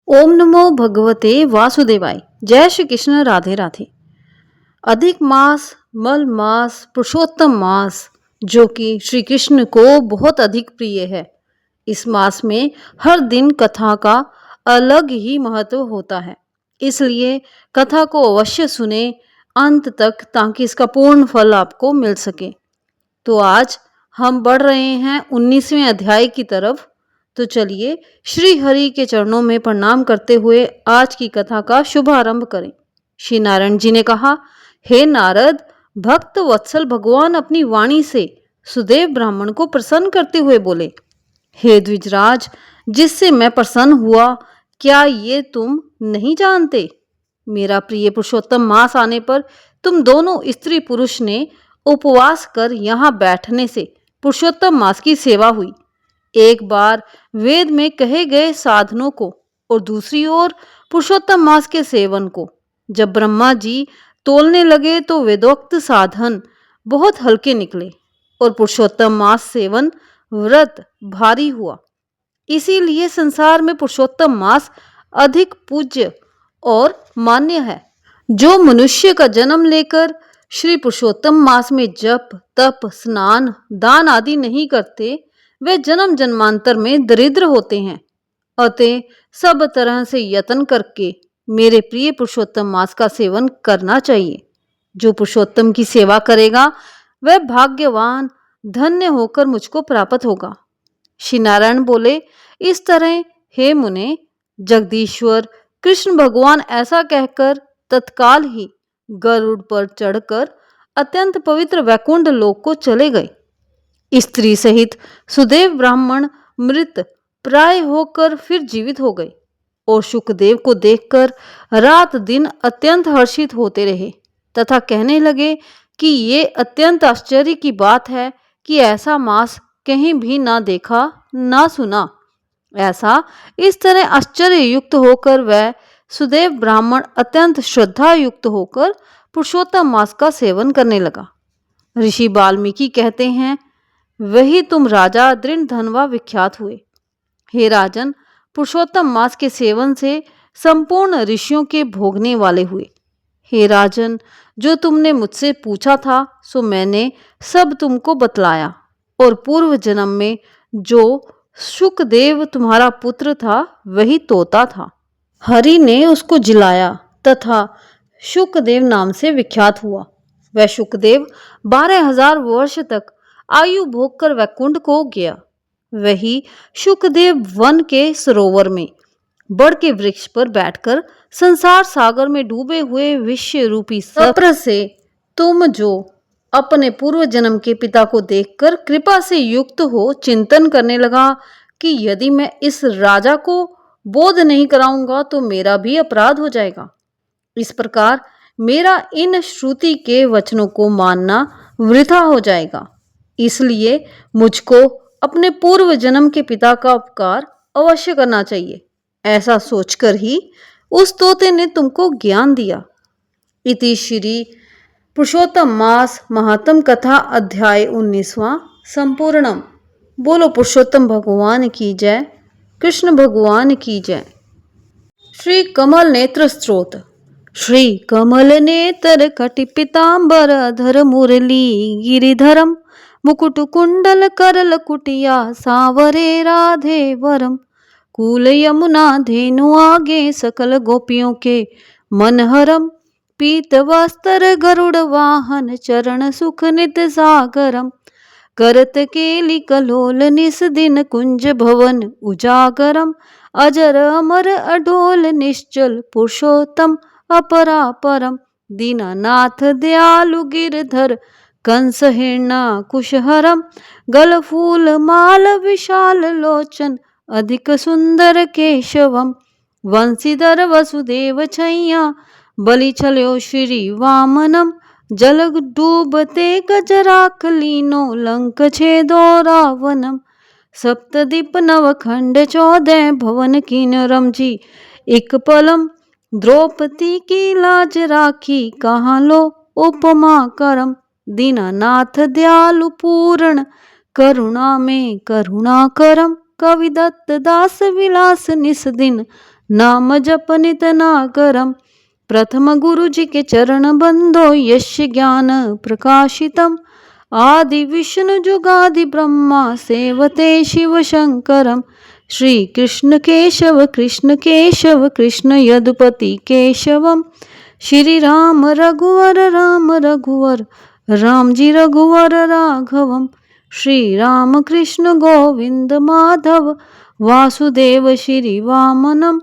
ओम नमो भगवते वासुदेवाय। जय श्री कृष्ण। राधे राधे। अधिक मास, मल मास, पुरुषोत्तम मास जो कि श्री कृष्ण को बहुत अधिक प्रिय है। इस मास में हर दिन कथा का अलग ही महत्व होता है, इसलिए कथा को अवश्य सुने अंत तक ताकि इसका पूर्ण फल आपको मिल सके। तो आज हम बढ़ रहे हैं 19वें अध्याय की तरफ। तो चलिए श्री हरि के चरणों में प्रणाम करते हुए आज की कथा का शुभारंभ करें। श्री नारायण जी ने कहा, हे नारद, भक्त वत्सल भगवान अपनी वाणी से सुदेव ब्राह्मण को प्रसन्न करते हुए बोले, हे द्विजराज, जिससे मैं प्रसन्न हुआ क्या ये तुम नहीं जानते? मेरा प्रिय पुरुषोत्तम मास आने पर तुम दोनों स्त्री पुरुष ने उपवास कर यहाँ बैठने से पुरुषोत्तम मास की सेवा हुई। एक बार वेद में कहे गए साधनों को और दूसरी ओर पुरुषोत्तम मास के सेवन को जब ब्रह्मा जी तोलने लगे तो वेदोक्त साधन बहुत हल्के निकले और पुरुषोत्तम मास सेवन व्रत भारी हुआ। इसीलिए संसार में पुरुषोत्तम मास अधिक पूज्य और मान्य है। जो मनुष्य का जन्म लेकर श्री पुरुषोत्तम मास में जप तप स्नान दान आदि नहीं करते, वे जन्म जन्मांतर में दरिद्र होते हैं। अतः सब तरह से यत्न करके मेरे प्रिय पुरुषोत्तम मास का सेवन करना चाहिए। जो पुरुषोत्तम की सेवा करेगा वह भाग्यवान धन्य होकर मुझको प्राप्त होगा। श्री नारायण बोले, इस तरह हे मुने, जगदीश्वर कृष्ण भगवान ऐसा कहकर तत्काल ही गरुड़ पर चढ़कर अत्यंत पवित्र वैकुंठ लोक को चले गए। स्त्री सहित सुदेव ब्राह्मण मृत प्राय होकर फिर जीवित हो गए और शुकदेव को देखकर रात दिन अत्यंत हर्षित होते रहे तथा कहने लगे कि ये अत्यंत आश्चर्य की बात है कि ऐसा मास कहीं भी ना देखा ना सुना। ऐसा इस तरह आश्चर्य युक्त होकर वह सुदेव ब्राह्मण अत्यंत श्रद्धा युक्त होकर पुरुषोत्तम मास का सेवन करने लगा। ऋषि वाल्मीकि कहते हैं, वही तुम राजा दृढ़धनवा विख्यात हुए। हे राजन, पुरुषोत्तम मास के सेवन से संपूर्ण ऋषियों के भोगने वाले हुए। हे राजन, जो तुमने मुझसे पूछा था सो मैंने सब तुमको बतलाया और पूर्व जन्म में जो शुकदेव तुम्हारा पुत्र था वही तोता था। हरि ने उसको जिलाया तथा शुकदेव नाम से विख्यात हुआ। वह शुकदेव 12,000 वर्ष तक आयु भोग कर वैकुंठ को गया। वही शुकदेव वन के सरोवर में बड़ के वृक्ष पर बैठकर संसार सागर में डूबे हुए विश्व रूपी सप्र से तुम जो अपने पूर्व जन्म के पिता को देखकर कृपा से युक्त हो चिंतन करने लगा कि यदि मैं इस राजा को बोध नहीं कराऊंगा तो मेरा भी अपराध हो जाएगा। इस प्रकार मेरा इन श्रुति के वचनों को मानना वृथा हो जाएगा। इसलिए मुझको अपने पूर्व जन्म के पिता का उपकार अवश्य करना चाहिए। ऐसा सोचकर ही उस तोते ने तुमको ज्ञान दिया। इति श्री पुरुषोत्तम मास महात्म कथा अध्याय 19वां संपूर्णम। बोलो पुरुषोत्तम भगवान की जय। कृष्ण भगवान की जय। श्री कमल नेत्र स्तोत्र। श्री कमल नेत्र कटि पीतांबर धर मुरली गिरिधरम मुकुट कुंडल करल कुटिया सावरे राधे वरम कूल यमुना धेनु आगे सकल गोपियों के मनहरम पीत वस्त्र गरुड़ वाहन चरण सुख नित सागरम करत केली कलोल निस दिन कुंज भवन उजागरम अजर अमर अडोल निश्चल पुरुषोत्तम अपरापरम दीनानाथ दयालु गिरधर कंस हिरणा कुशहरम गल फूल माल विशाल लोचन अधिक सुंदर केशवम वंशीधर वसुदेव छैया बलि छल्यो श्री वामनम जल डूबते गजराख लीनो लंक छेदो रावणम सप्तदीप नवखंड 14 भवन किन्नरम जी एक पलम द्रौपदी की लाज राखी कहाँ लो उपमा करम दीनानाथ दयालु पूर्ण करुणा में करुणा करम कवि दत्त दास विलास निस दिन नाम जप नित ना करम। प्रथम गुरु जी के चरण बंदो यश ज्ञान प्रकाशितम। आदि विष्णु जुगादि ब्रह्मा सेवते शिव शंकरम। श्री कृष्ण केशव कृष्ण यदुपति केशवम। श्री राम रघुवर राम जी रघुवर राघवम। श्री राम कृष्ण गोविंद माधव वासुदेव श्री वामनम।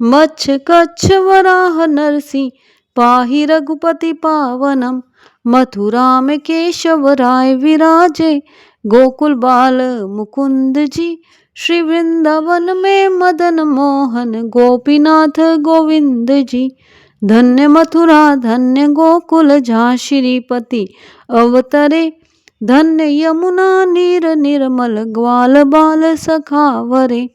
मच्छ कच्छ वराह नरसिंह पाहि रघुपति पावनम। मथुरा में केशव राय विराजे गोकुल बाल मुकुंद जी। श्री वृंदावन में मदन मोहन गोपीनाथ गोविंद जी। धन्य मथुरा धन्य गोकुल जहाँ श्रीपति अवतरे। धन्य यमुना नीर निर्मल ग्वाल बाल सखावरे।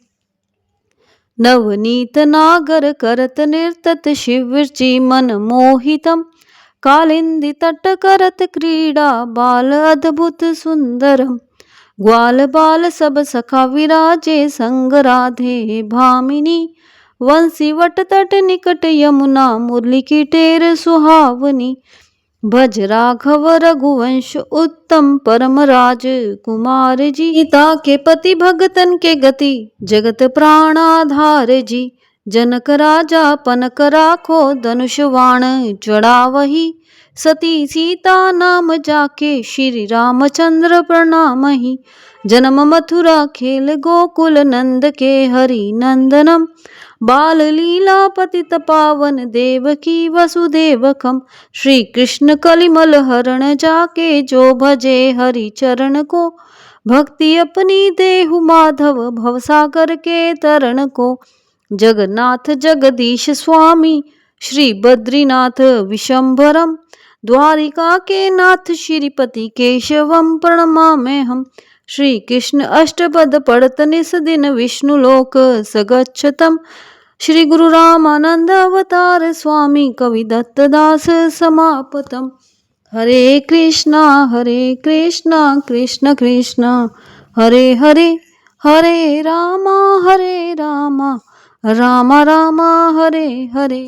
नवनीत नागर करत निर्तत शिवची मन मोहितम। कालिंदी तट करत क्रीडा बाल अद्भुत सुंदरम। ग्वाल बाल सब सखा विराजे संग राधे भामिनी। वंशी वट तट निकट यमुना मुरली की टेर सुहावनी। भज राघव रघुवंश उत्तम परम राज कुमार जी। सीता के पति भगतन के गति जगत प्राणाधार जी। जनक राजा पनक राखो धनुष बाण चढ़ावही। सती सीता नाम जाके श्री रामचंद्र प्रणामहि। जन्म मथुरा खेल गोकुल नंद के हरि नंदनम। बाल लीला पतित पावन देवकी वसुदेवकम। श्री कृष्ण कलिमल हरण जाके जो भजे हरि चरण को। भक्ति अपनी देहु माधव भवसागर के तरण को। जगन्नाथ जगदीश स्वामी श्री बद्रीनाथ विशंभरम। द्वारिका के नाथ श्रीपति केशवम प्रणमाम्य हम। श्री कृष्ण अष्टपद पढ़त निस दिन विष्णु लोक सगच्छतम। श्री गुरु रामानंद अवतार स्वामी कवि दत्त दास समापतम। हरे कृष्णा कृष्ण कृष्ण हरे हरे हरे रामा रामा रामा हरे हरे।